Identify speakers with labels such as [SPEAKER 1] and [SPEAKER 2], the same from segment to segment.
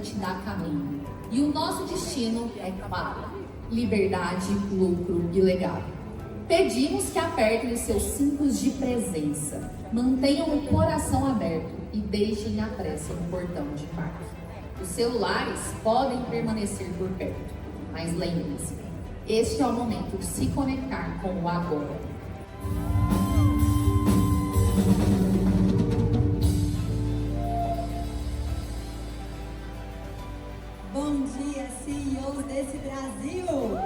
[SPEAKER 1] te dá caminho. E o nosso destino é claro: liberdade, lucro e legado. Pedimos que apertem os seus cintos de presença, mantenham o coração aberto e deixem a pressa no portão de embarque. Os celulares podem permanecer por perto, mas lembrem-se, este é o momento de se conectar com o agora.
[SPEAKER 2] Bom dia, CEOs desse Brasil!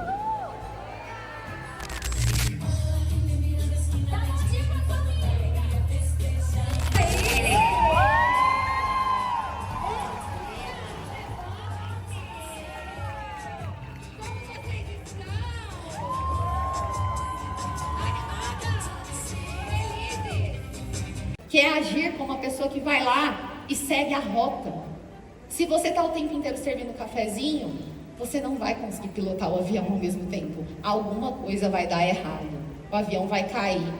[SPEAKER 3] Quer agir como uma pessoa que vai lá e segue a rota. Se você está o tempo inteiro servindo cafezinho, você não vai conseguir pilotar o avião ao mesmo tempo. Alguma coisa vai dar errado. O avião vai cair.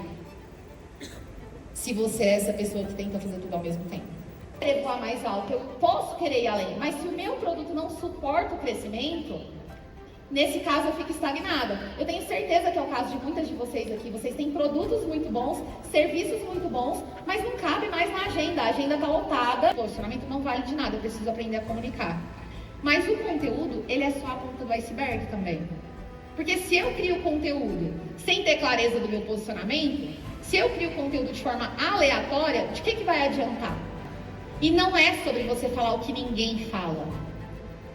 [SPEAKER 3] Se você é essa pessoa que tenta fazer tudo ao mesmo tempo. Eu quero voar mais alto, eu posso querer ir além, mas se o meu produto não suporta o crescimento, nesse caso eu fico estagnada. Eu tenho certeza que é o caso de muitas de vocês aqui. Vocês têm produtos muito bons, serviços muito bons, mas não cabe mais na agenda. A agenda está lotada. O posicionamento não vale de nada, eu preciso aprender a comunicar. Mas o conteúdo, ele é só a ponta do iceberg também. Porque se eu crio conteúdo sem ter clareza do meu posicionamento, se eu crio conteúdo de forma aleatória, de que vai adiantar? E não é sobre você falar o que ninguém fala.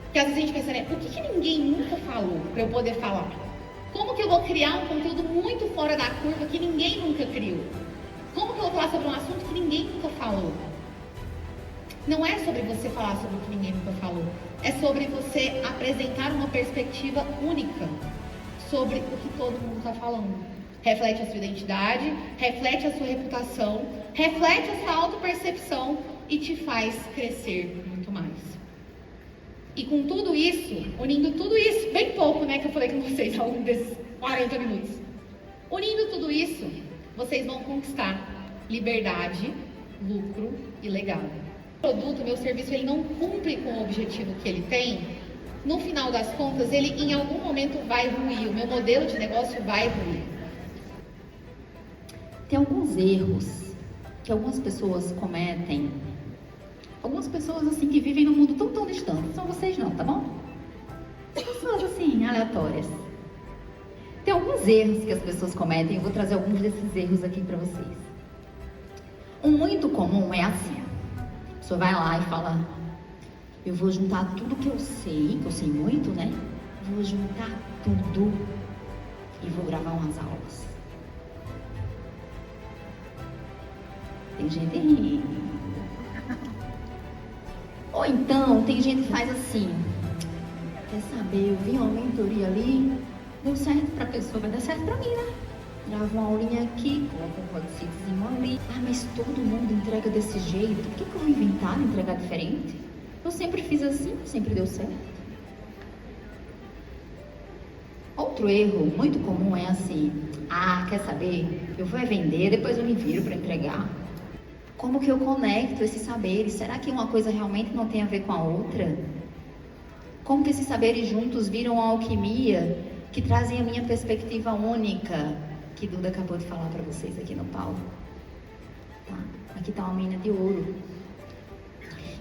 [SPEAKER 3] Porque às vezes a gente pensa, né? O que ninguém nunca falou para eu poder falar? Como que eu vou criar um conteúdo muito fora da curva que ninguém nunca criou? Como que eu vou falar sobre um assunto que ninguém nunca falou? Não é sobre você falar sobre o que ninguém nunca falou. É sobre você apresentar uma perspectiva única sobre o que todo mundo está falando. Reflete a sua identidade, reflete a sua reputação, reflete a sua autopercepção e te faz crescer muito mais. E com tudo isso, unindo tudo isso, bem pouco, né, que eu falei com vocês ao longo desses 40 minutos. Unindo tudo isso, vocês vão conquistar liberdade, lucro e legado. O produto, meu serviço, ele não cumpre com o objetivo que ele tem. No final das contas, ele em algum momento vai ruir. O meu modelo de negócio vai ruir.
[SPEAKER 4] Tem alguns erros que algumas pessoas cometem. Algumas pessoas assim que vivem num mundo tão distante. São vocês não, tá bom? Pessoas assim, aleatórias. Tem alguns erros que as pessoas cometem. Eu vou trazer alguns desses erros aqui pra vocês. Um muito comum é assim. A pessoa vai lá e fala: eu vou juntar tudo que eu sei muito, né? Vou juntar tudo e vou gravar umas aulas. Tem gente rindo. Ou então, tem gente que faz assim: quer saber, eu vi uma mentoria ali, deu certo pra pessoa, vai dar certo pra mim, né? Grava uma aulinha aqui, coloca um códigozinho ali. Ah, mas todo mundo entrega desse jeito, por que eu vou inventar, entregar diferente? Eu sempre fiz assim, sempre deu certo. Outro erro muito comum é assim: ah, quer saber, eu vou vender, depois eu me viro pra entregar. Como que eu conecto esses saberes? Será que uma coisa realmente não tem a ver com a outra? Como que esses saberes juntos viram uma alquimia que trazem a minha perspectiva única, que Duda acabou de falar para vocês aqui no palco? Tá? Aqui está uma mina de ouro.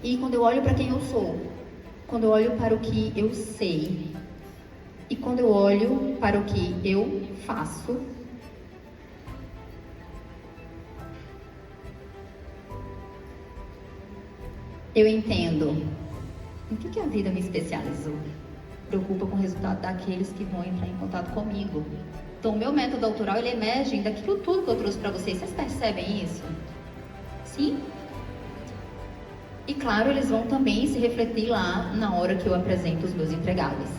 [SPEAKER 4] E quando eu olho para quem eu sou, quando eu olho para o que eu sei, e quando eu olho para o que eu faço, eu entendo em que a vida me especializou. Preocupa com o resultado daqueles que vão entrar em contato comigo. Então, o meu método autoral, ele emerge daquilo tudo que eu trouxe para vocês. Vocês percebem isso? Sim? E claro, eles vão também se refletir lá na hora que eu apresento os meus entregáveis.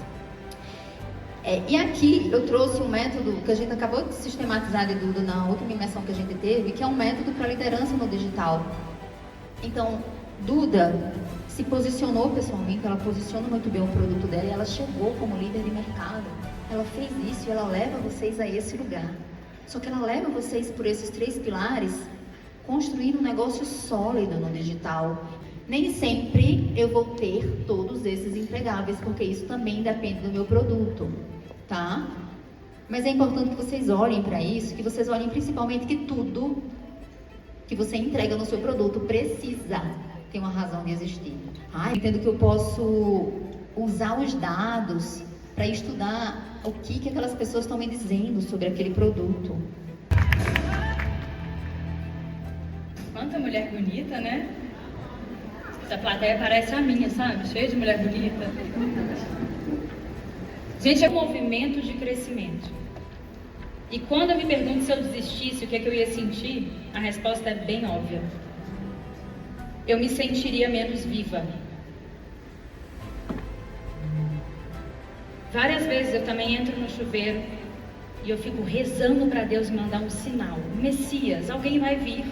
[SPEAKER 4] E aqui eu trouxe um método que a gente acabou de sistematizar de Duda na última imersão que a gente teve, que é um método para liderança no digital. Então, Duda se posicionou pessoalmente, ela posiciona muito bem o produto dela e ela chegou como líder de mercado. Ela fez isso e ela leva vocês a esse lugar. Só que ela leva vocês por esses 3 pilares, construindo um negócio sólido no digital. Nem sempre eu vou ter todos esses entregáveis, porque isso também depende do meu produto, tá? Mas é importante que vocês olhem para isso, que vocês olhem principalmente que tudo que você entrega no seu produto precisa ter uma razão de existir. Eu entendo que eu posso usar os dados para estudar o que aquelas pessoas estão me dizendo sobre aquele produto.
[SPEAKER 5] Quanta mulher bonita, né? Essa plateia parece a minha, sabe? Cheia de mulher bonita. Gente, é um movimento de crescimento. E quando eu me pergunto se eu desistisse, o que é que eu ia sentir? A resposta é bem óbvia. Eu me sentiria menos viva. Várias vezes eu também entro no chuveiro e eu fico rezando para Deus mandar um sinal. Messias, alguém vai vir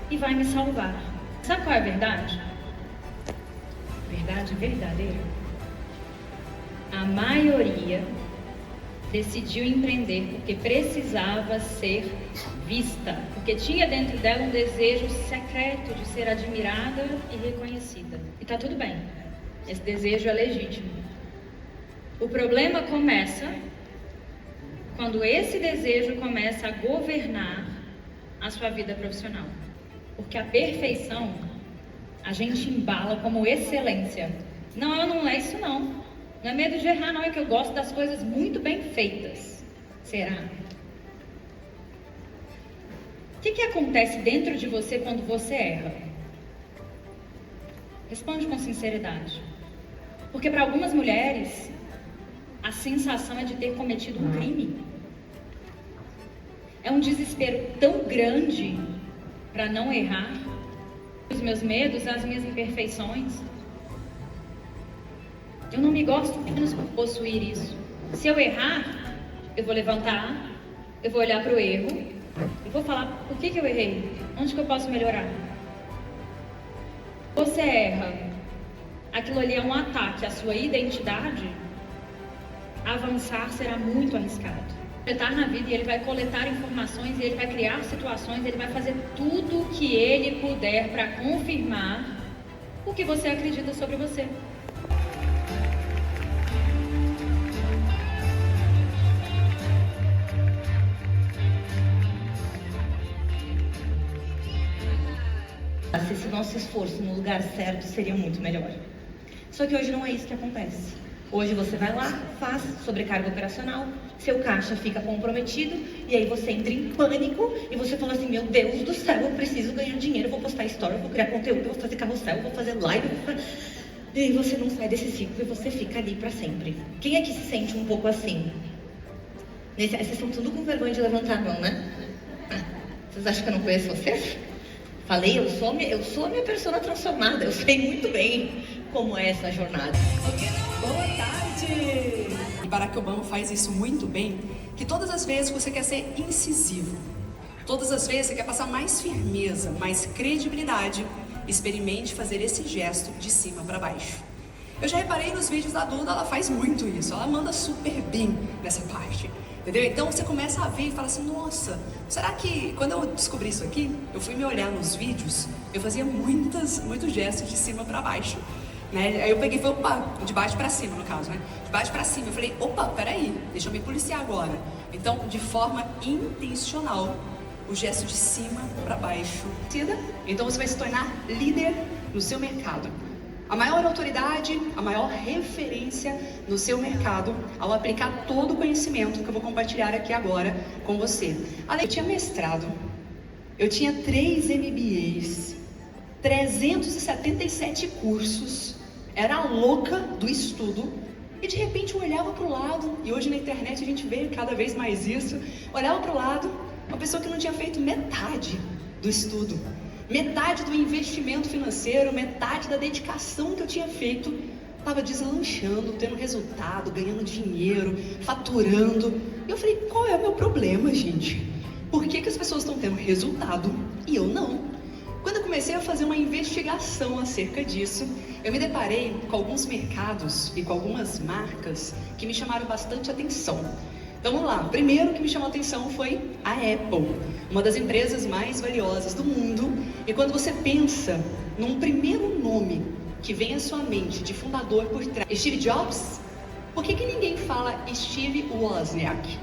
[SPEAKER 5] e vai me salvar. Sabe qual é a verdade? Verdade verdadeira. A maioria decidiu empreender porque precisava ser vista, porque tinha dentro dela um desejo secreto de ser admirada e reconhecida. E tá tudo bem, esse desejo é legítimo. O problema começa quando esse desejo começa a governar a sua vida profissional, porque a perfeição a gente embala como excelência. Não é isso não. Não é medo de errar, não. É que eu gosto das coisas muito bem feitas. Será? O que acontece dentro de você quando você erra? Responde com sinceridade. Porque para algumas mulheres, a sensação é de ter cometido um crime. É um desespero tão grande para não errar. Os meus medos, as minhas imperfeições. Eu não me gosto menos por possuir isso. Se eu errar, eu vou levantar, eu vou olhar para o erro, eu vou falar por que eu errei, onde que eu posso melhorar. Você erra, aquilo ali é um ataque à sua identidade, avançar será muito arriscado. Ele está na vida e ele vai coletar informações, e ele vai criar situações, ele vai fazer tudo o que ele puder para confirmar o que você acredita sobre você.
[SPEAKER 6] Se esse nosso esforço no lugar certo seria muito melhor. Só que hoje não é isso que acontece. Hoje você vai lá, faz sobrecarga operacional, seu caixa fica comprometido e aí você entra em pânico e você fala assim, meu Deus do céu, eu preciso ganhar dinheiro, eu vou postar story, eu vou criar conteúdo, eu vou fazer carrossel, eu vou fazer live, E aí você não sai desse ciclo e você fica ali pra sempre. Quem é que se sente um pouco assim? Vocês estão tudo com vergonha de levantar a mão, né? Vocês acham que eu não conheço vocês? Falei, eu sou a minha persona transformada, eu sei muito bem como é essa jornada.
[SPEAKER 7] Boa tarde! E Barack Obama faz isso muito bem, que todas as vezes você quer ser incisivo, todas as vezes você quer passar mais firmeza, mais credibilidade, experimente fazer esse gesto de cima para baixo. Eu já reparei nos vídeos da Duda, ela faz muito isso, ela manda super bem nessa parte. Entendeu? Então você começa a ver e fala assim, nossa, será que quando eu descobri isso aqui, eu fui me olhar nos vídeos, eu fazia muitos gestos de cima para baixo, né? Aí eu peguei, foi de baixo para cima no caso, né? De baixo para cima, eu falei, opa, peraí, deixa eu me policiar agora. Então, de forma intencional, o gesto de cima para baixo. Então você vai se tornar líder no seu mercado. A maior autoridade, a maior referência no seu mercado ao aplicar todo o conhecimento que eu vou compartilhar aqui agora com você. Eu tinha mestrado, eu tinha 3 MBAs, 377 cursos, era a louca do estudo e de repente eu olhava para o lado, e hoje na internet a gente vê cada vez mais isso, olhava para o lado, uma pessoa que não tinha feito metade do estudo. Metade do investimento financeiro, metade da dedicação que eu tinha feito, estava deslanchando, tendo resultado, ganhando dinheiro, faturando. E eu falei, qual é o meu problema, gente? Por que as pessoas estão tendo resultado e eu não? Quando eu comecei a fazer uma investigação acerca disso, eu me deparei com alguns mercados e com algumas marcas que me chamaram bastante atenção. Então vamos lá, o primeiro que me chamou a atenção foi a Apple, uma das empresas mais valiosas do mundo. E quando você pensa num primeiro nome que vem à sua mente de fundador por trás, Steve Jobs, por que ninguém fala Steve Wozniak?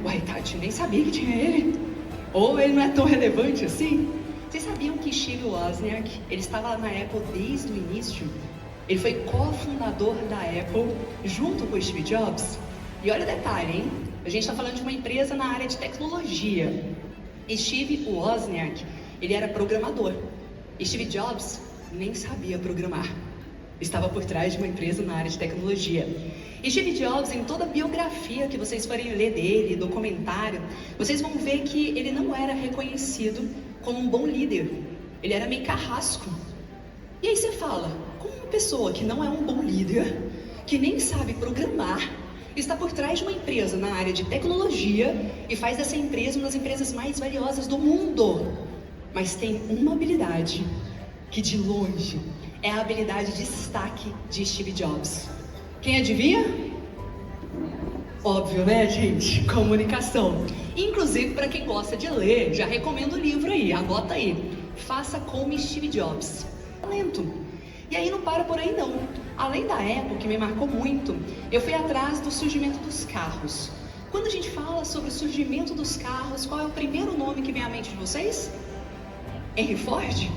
[SPEAKER 7] Uai, Tati, nem sabia que tinha ele. Ou ele não é tão relevante assim? Vocês sabiam que Steve Wozniak, ele estava na Apple desde o início? Ele foi cofundador da Apple junto com o Steve Jobs. E olha o detalhe, hein? A gente está falando de uma empresa na área de tecnologia. Steve Wozniak, ele era programador. Steve Jobs nem sabia programar. Estava por trás de uma empresa na área de tecnologia. E Steve Jobs, em toda a biografia que vocês forem ler dele, documentário, vocês vão ver que ele não era reconhecido como um bom líder. Ele era meio carrasco. E aí você fala, como uma pessoa que não é um bom líder, que nem sabe programar, está por trás de uma empresa na área de tecnologia e faz dessa empresa uma das empresas mais valiosas do mundo, mas tem uma habilidade que de longe é a habilidade de destaque de Steve Jobs. Quem adivinha? Óbvio, né, gente? Comunicação. Inclusive, para quem gosta de ler, já recomendo o livro aí, anota aí. Faça como Steve Jobs. Talento. E aí não para por aí não. Além da Apple, que me marcou muito, eu fui atrás do surgimento dos carros. Quando a gente fala sobre o surgimento dos carros, qual é o primeiro nome que vem à mente de vocês? Henry Ford?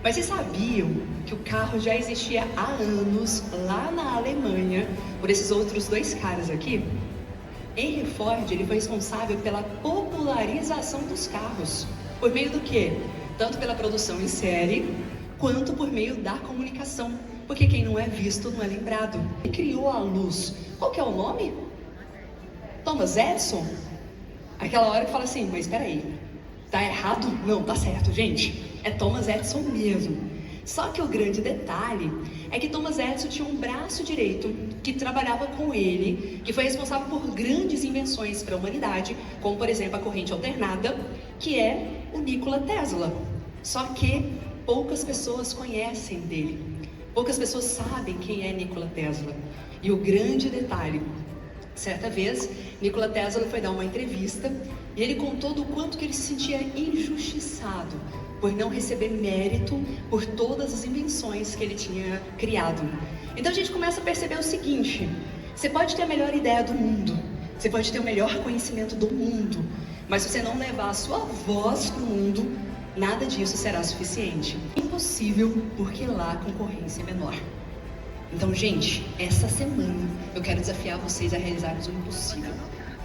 [SPEAKER 7] Mas vocês sabiam que o carro já existia há anos lá na Alemanha por esses outros dois caras aqui? Henry Ford, ele foi responsável pela popularização dos carros. Por meio do quê? Tanto pela produção em série, quanto por meio da comunicação. Porque quem não é visto não é lembrado. Ele criou a luz. Qual que é o nome? Thomas Edison? Aquela hora que fala assim, mas espera aí, tá errado? Não, tá certo, gente. É Thomas Edison mesmo. Só que o grande detalhe é que Thomas Edison tinha um braço direito que trabalhava com ele, que foi responsável por grandes invenções para a humanidade, como por exemplo a corrente alternada, que é o Nikola Tesla. Só que poucas pessoas conhecem dele. Poucas pessoas sabem quem é Nikola Tesla. E o grande detalhe, certa vez, Nikola Tesla foi dar uma entrevista e ele contou do quanto que ele se sentia injustiçado por não receber mérito por todas as invenções que ele tinha criado. Então a gente começa a perceber o seguinte, você pode ter a melhor ideia do mundo, você pode ter o melhor conhecimento do mundo, mas se você não levar a sua voz para o mundo, nada disso será suficiente. Impossível, porque lá a concorrência é menor. Então, gente, essa semana eu quero desafiar vocês a realizarmos o impossível.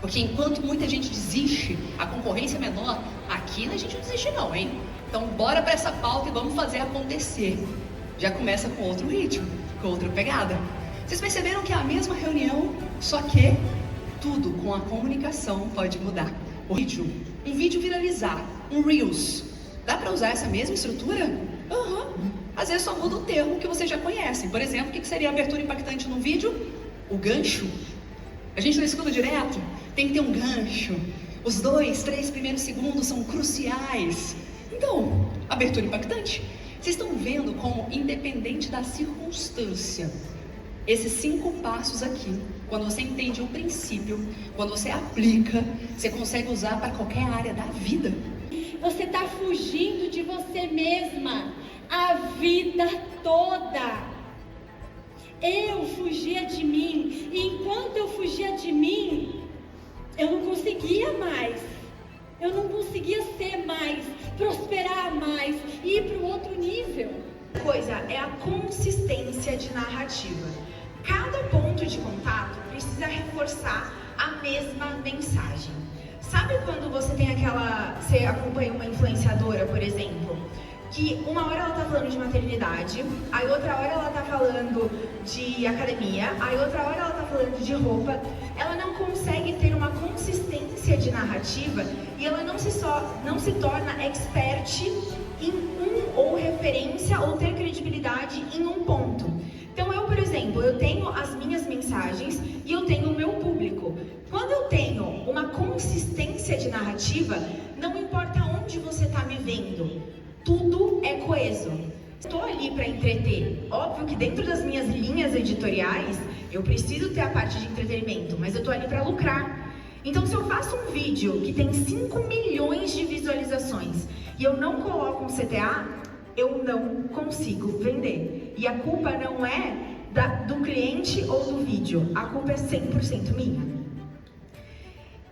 [SPEAKER 7] Porque enquanto muita gente desiste, a concorrência é menor, aqui a gente não desiste não, hein? Então, bora para essa pauta e vamos fazer acontecer. Já começa com outro ritmo, com outra pegada. Vocês perceberam que é a mesma reunião, só que tudo com a comunicação pode mudar. Um vídeo viralizar, um Reels. Dá para usar essa mesma estrutura? Às vezes só muda o termo que vocês já conhecem. Por exemplo, o que seria a abertura impactante no vídeo? O gancho. A gente não escuta direto? Tem que ter um gancho. Os 2, 3 primeiros segundos são cruciais. Então, abertura impactante. Vocês estão vendo como, independente da circunstância, esses 5 passos aqui, quando você entende o princípio, quando você aplica, você consegue usar para qualquer área da vida.
[SPEAKER 2] Você está fugindo de você mesma a vida toda. Eu fugia de mim, e enquanto eu fugia de mim, eu não conseguia mais. Eu não conseguia ser mais, prosperar mais, ir para o outro nível.
[SPEAKER 8] A coisa é a consistência de narrativa. Cada ponto de contato precisa reforçar a mesma mensagem. Sabe quando você tem você acompanha uma influenciadora, por exemplo, que uma hora ela tá falando de maternidade, aí outra hora ela tá falando de academia, aí outra hora ela tá falando de roupa, ela não consegue ter uma consistência de narrativa e ela não se torna expert em ou referência ou ter credibilidade em um ponto. Então eu, por exemplo, eu tenho as minhas mensagens e eu tenho o meu público. Quando eu tenho uma consistência de narrativa, não importa onde você está me vendo, tudo é coeso. Estou ali para entreter. Óbvio que dentro das minhas linhas editoriais, eu preciso ter a parte de entretenimento, mas eu estou ali para lucrar. Então, se eu faço um vídeo que tem 5 milhões de visualizações e eu não coloco um CTA, eu não consigo vender. E a culpa não é do cliente ou do vídeo, a culpa é 100% minha.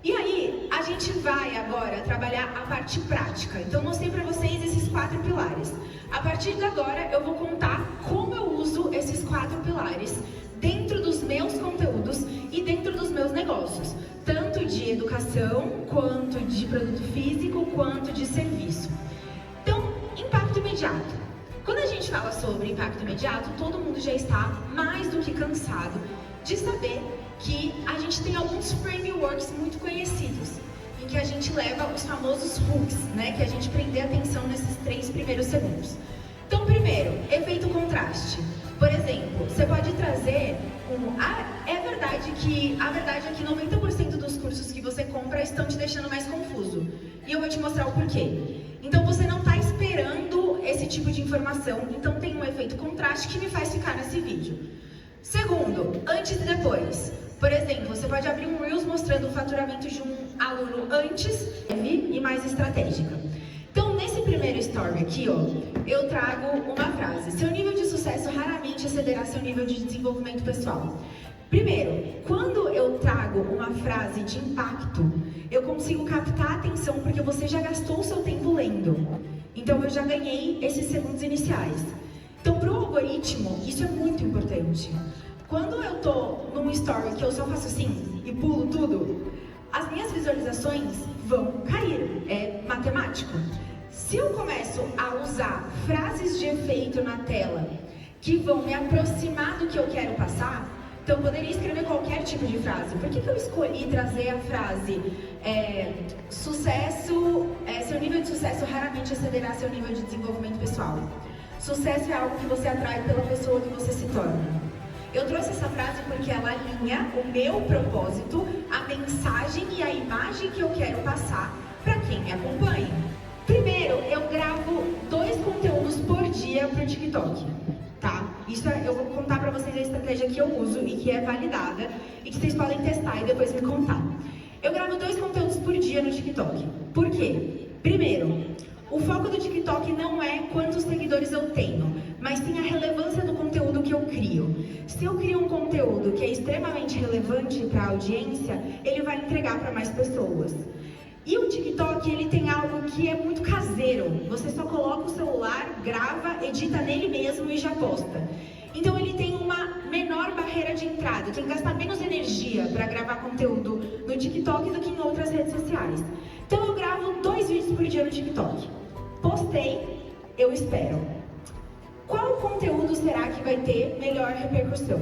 [SPEAKER 8] E aí, a gente vai agora trabalhar a parte prática. Então, eu mostrei para vocês esses 4 pilares. A partir de agora, eu vou contar como eu uso esses 4 pilares dentro dos meus conteúdos e dentro dos meus negócios. Tanto de educação, quanto de produto físico, quanto de serviço. Então, impacto imediato. Quando a gente fala sobre impacto imediato, todo mundo já está mais do que cansado de saber que a gente tem alguns frameworks muito conhecidos, em que a gente leva os famosos hooks, né, que a gente prende a atenção nesses 3 primeiros segundos. Então, primeiro, efeito contraste. Por exemplo, você pode trazer a verdade é que 90% dos cursos que você compra estão te deixando mais confuso. E eu vou te mostrar o porquê. Então, você não está esperando esse tipo de informação, então tem um efeito contraste que me faz ficar nesse vídeo. Segundo, antes e depois. Por exemplo, você pode abrir um Reels mostrando o faturamento de um aluno antes e mais estratégica. Então, nesse primeiro story aqui, ó, eu trago uma frase. Seu nível de sucesso raramente excederá seu nível de desenvolvimento pessoal. Primeiro, quando eu trago uma frase de impacto, eu consigo captar a atenção porque você já gastou o seu tempo lendo. Então, eu já ganhei esses segundos iniciais. Então, para o algoritmo, isso é muito importante. Quando eu tô num story que eu só faço assim e pulo tudo, as minhas visualizações vão cair. É matemático. Se eu começo a usar frases de efeito na tela que vão me aproximar do que eu quero passar, então eu poderia escrever qualquer tipo de frase. Por que eu escolhi trazer a frase seu nível de sucesso raramente excederá seu nível de desenvolvimento pessoal? Sucesso é algo que você atrai pela pessoa que você se torna. Eu trouxe essa frase porque ela alinha o meu propósito, a mensagem e a imagem que eu quero passar para quem me acompanha. Primeiro, eu gravo 2 conteúdos por dia para o TikTok, tá? Eu vou contar para vocês a estratégia que eu uso e que é validada e que vocês podem testar e depois me contar. Eu gravo 2 conteúdos por dia no TikTok. Por quê? Primeiro, o foco do TikTok não é quantos seguidores eu tenho, mas sim a relevância do conteúdo que eu crio. Se eu crio um conteúdo que é extremamente relevante para a audiência, ele vai entregar para mais pessoas. E o TikTok, ele tem algo que é muito caseiro. Você só coloca o celular, grava, edita nele mesmo e já posta. Então ele tem uma menor barreira de entrada, tem que gastar menos energia para gravar conteúdo no TikTok do que em outras redes sociais. Então eu gravo 2 vídeos por dia no TikTok. Postei, eu espero. Qual conteúdo será que vai ter melhor repercussão?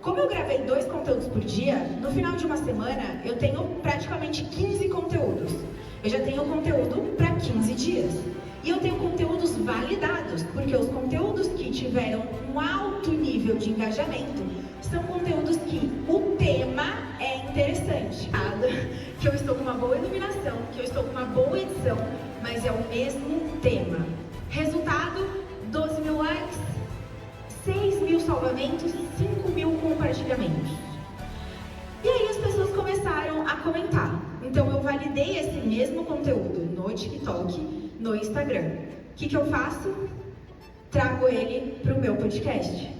[SPEAKER 8] Como eu gravei 2 conteúdos por dia, no final de uma semana eu tenho praticamente 15 conteúdos. Eu já tenho conteúdo para 15 dias. E eu tenho conteúdos validados, porque os conteúdos que tiveram um alto nível de engajamento são conteúdos que o tema é interessante. Que eu estou com uma boa iluminação, que eu estou com uma boa edição, mas é o mesmo tema. Resultado, 12 mil likes, 6 mil salvamentos, 5 mil compartilhamentos. E aí as pessoas começaram a comentar. Então eu validei esse mesmo conteúdo no TikTok, no Instagram. O que eu faço? Trago ele para o meu podcast.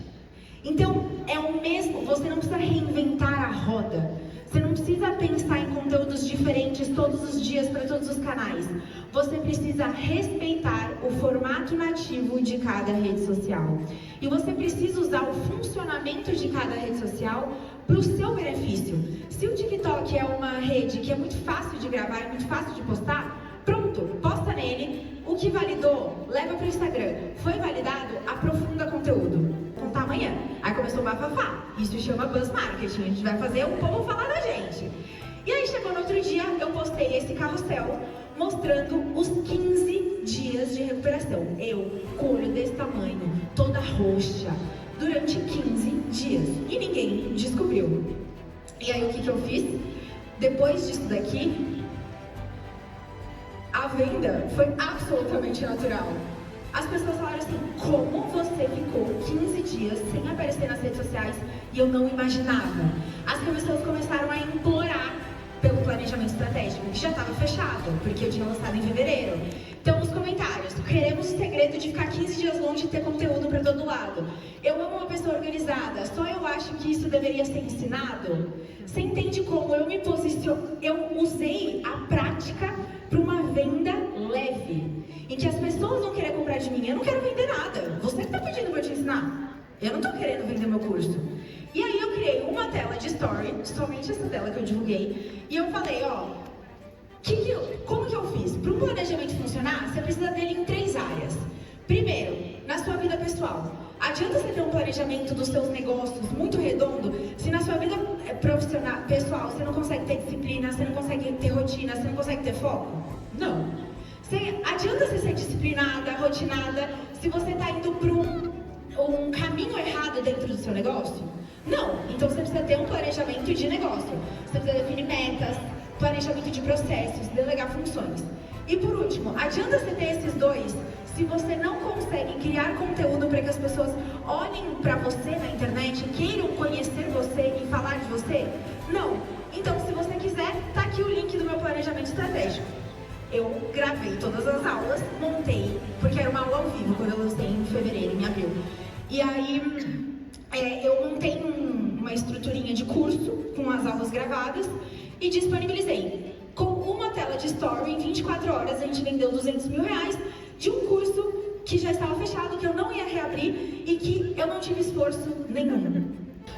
[SPEAKER 8] Então é o mesmo, você não precisa reinventar a roda. Você não precisa pensar em conteúdos diferentes todos os dias para todos os canais. Você precisa respeitar o formato nativo de cada rede social. E você precisa usar o funcionamento de cada rede social para o seu benefício. Se o TikTok é uma rede que é muito fácil de gravar, é muito fácil de postar, pronto, posta nele. O que validou, leva para o Instagram. Foi validado, aprofunda conteúdo. Vou contar amanhã. Aí começou o bafafá. Isso chama buzz marketing. A gente vai fazer o povo falar da gente. E aí chegou no outro dia, eu postei esse carrossel mostrando os 15 dias de recuperação. Eu, com o olho desse tamanho, toda roxa, durante 15 dias. E ninguém descobriu. E aí o que eu fiz? Depois disso daqui, a venda foi absolutamente natural. As pessoas falaram assim, como você ficou 15 dias sem aparecer nas redes sociais e eu não imaginava? As pessoas começaram a implorar pelo planejamento estratégico, que já estava fechado, porque eu tinha lançado em fevereiro. Então, nos comentários, queremos o segredo de ficar 15 dias longe e ter conteúdo para todo lado. Eu amo uma pessoa organizada, só eu acho que isso deveria ser ensinado. Você entende como eu me posiciono? Eu usei a prática para uma venda leve, em que as pessoas vão querer comprar de mim. Eu não quero vender nada. Você que está pedindo para eu te ensinar. Eu não estou querendo vender meu curso. E aí eu criei uma tela de story, somente essa tela que eu divulguei, e eu falei, ó, como que eu fiz? Para um planejamento funcionar, você precisa dele em 3 áreas. Primeiro, na sua vida pessoal. Adianta você ter um planejamento dos seus negócios muito redondo, se na sua vida profissional, pessoal, você não consegue ter disciplina, você não consegue ter rotina, você não consegue ter foco? Não. Adianta você ser disciplinada, rotinada, se você está indo para um caminho errado dentro do seu negócio? Não. Então você precisa ter um planejamento de negócio. Você precisa definir metas, planejamento de processos, delegar funções. E por último, adianta você ter esses 2 se você não consegue criar conteúdo para que as pessoas olhem para você na internet, queiram conhecer você e falar de você? Não. Então, se você quiser, tá aqui o link do meu planejamento estratégico. Eu gravei todas as aulas, montei, porque era uma aula ao vivo quando eu lancei em fevereiro, em abril. E aí eu montei uma estruturinha de curso com as aulas gravadas e disponibilizei. Com uma tela de story, em 24 horas a gente vendeu R$200 mil de um curso que já estava fechado, que eu não ia reabrir e que eu não tive esforço nenhum.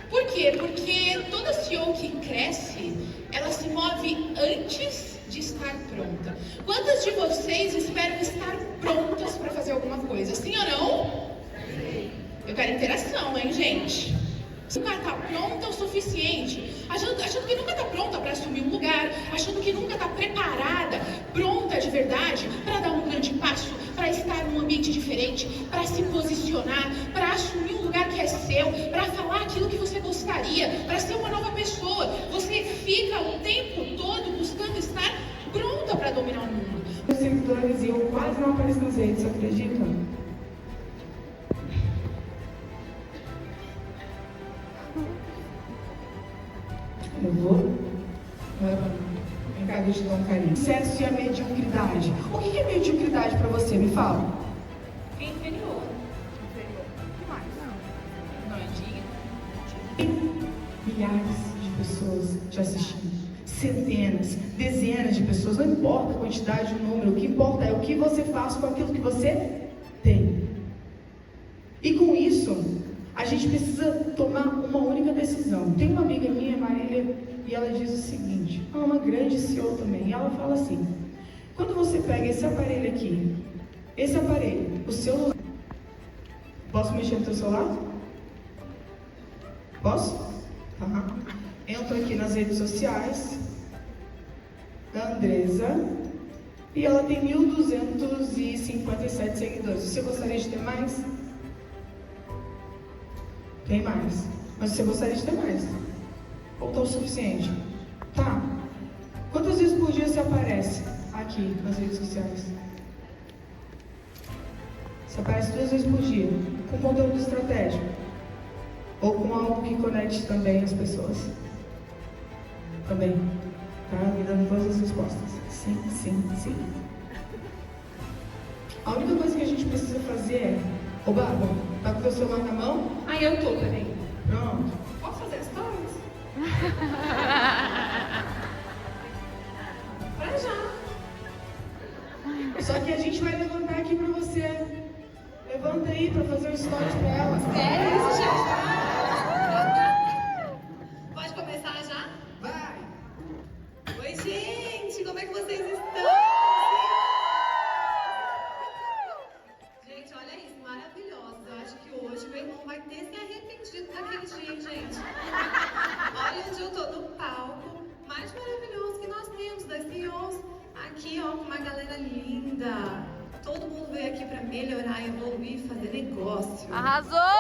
[SPEAKER 9] Por quê? Porque toda CEO que cresce, ela se move antes de estar pronta. Quantas de vocês esperam estar prontas para fazer alguma coisa? Sim ou não? Eu quero interação, hein, gente? Nunca está pronta o suficiente, achando que nunca está pronta para assumir um lugar, achando que nunca está preparada, pronta de verdade para dar um grande passo, para estar num ambiente diferente, para se posicionar, para assumir um lugar que é seu, para falar aquilo que você gostaria, para ser uma nova pessoa. Você fica o tempo todo buscando estar pronta para dominar o mundo.
[SPEAKER 10] Os seguidores e eu quase não apareço nas redes, acreditam? Eu vou? Vem cá, deixa eu te dar um carinho. Sucesso e a mediocridade. O que é mediocridade pra você? Me fala.
[SPEAKER 8] Inferior.
[SPEAKER 10] O que mais?
[SPEAKER 8] Não é digno.
[SPEAKER 10] Tem milhares de pessoas te assistindo. Centenas, dezenas de pessoas. Não importa a quantidade, o número. O que importa é o que você faz com aquilo que você tem. E com isso, a gente precisa tomar uma única decisão. Tem uma amiga minha, Marília, e ela diz o seguinte, ela é uma grande CEO também, e ela fala assim, quando você pega esse aparelho aqui, o celular, posso mexer no teu celular? Posso? Tá. Entro aqui nas redes sociais, da Andresa, e ela tem 1.257 seguidores. Você gostaria de ter mais? Tem mais. Mas você gostaria de ter mais? Ou tá o suficiente? Tá. Quantas vezes por dia você aparece aqui nas redes sociais? Você aparece 2 vezes por dia. Com conteúdo estratégico. Ou com algo que conecte também as pessoas. Também. Tá? Me dando todas as respostas. Sim, sim, sim. A única coisa que a gente precisa fazer é... Ô, Bárbara, tá com o teu celular na mão?
[SPEAKER 8] Ah, eu tô, peraí.
[SPEAKER 10] Pronto.
[SPEAKER 8] Posso fazer stories? Pra já.
[SPEAKER 10] Só que a gente vai levantar aqui pra você. Levanta aí pra fazer um stories pra ela.
[SPEAKER 8] Sério? Isso já está? Pode começar já?
[SPEAKER 10] Vai.
[SPEAKER 8] Oi, gente! Como é que vocês estão? Gente, olha isso, maravilhosa. Eu acho que hoje meu irmão vai ter se arrependido daquele dia, hein, gente? Olha onde eu tô, no palco mais maravilhoso que nós temos, das CEOs. Aqui, ó, com uma galera linda. Todo mundo veio aqui pra melhorar, evoluir, fazer negócio.
[SPEAKER 11] Arrasou!